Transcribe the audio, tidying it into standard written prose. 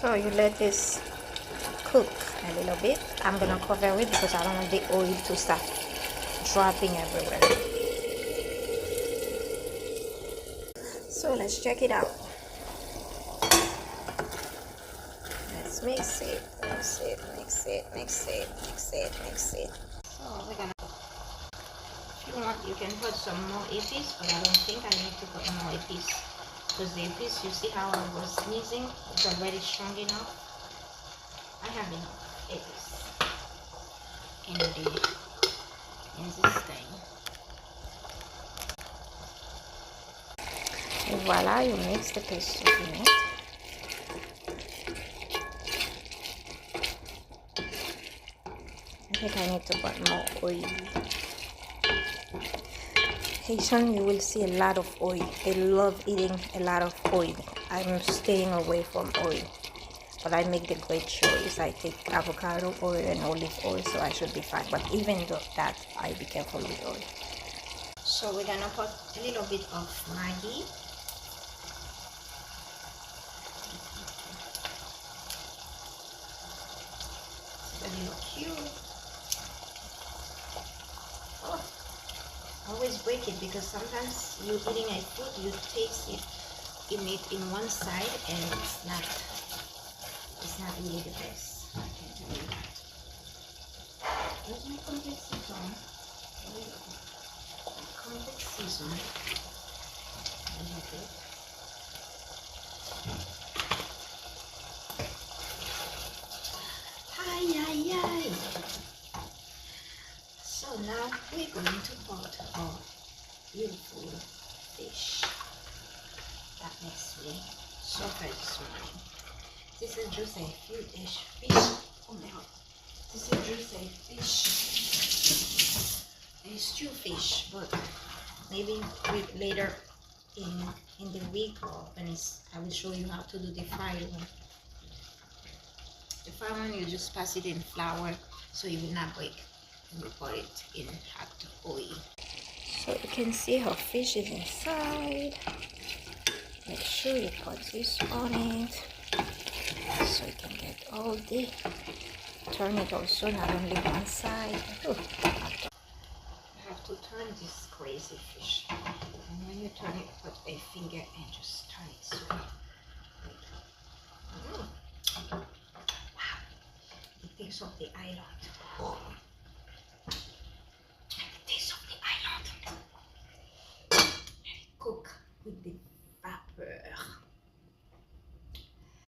So you let this cook a little bit. I'm gonna cover it because I don't want the oil to start dropping everywhere. So let's check it out. Let's mix it, mix it, mix it, mix it, mix it, mix it. So we're gonna, if you want, you can put some more 𝖯𝖺치tes, but I don't think I need to put more 𝖯ዀ치tes because the 𝖯ዀ치tes, you see how I was sneezing, it's already strong enough. I have enough 𝖯뾱치tes in this thing. And voila, you mix the paste in it. I think I need to put more oil. Haitian, you will see a lot of oil. They love eating a lot of oil. I'm staying away from oil, but I make the great choice. I take avocado oil and olive oil, so I should be fine. But even though that, I be careful with oil. So we're gonna put a little bit of Maggi. A little cube. Oh, always break it because sometimes you're eating a food, you taste it in one side and it's not really the best. I can tell you that. Where's my complete season? Complete season. A little bit. Ay. So now we're going to put our beautiful fish. That makes me so very smiling. This is just a fish. Oh my god. This is just a fish. A stew fish, but maybe later in the week or when I will show you how to do the fried one. The fried one, you just pass it in flour so it will not break. And you put it in hot oil. So you can see how fish is inside. Make sure you put this on it so you can get all the, turn it also, not only one side. Oh, you have to turn this crazy fish, and when you turn it, put a finger and just turn it so. Wow, it takes off the island.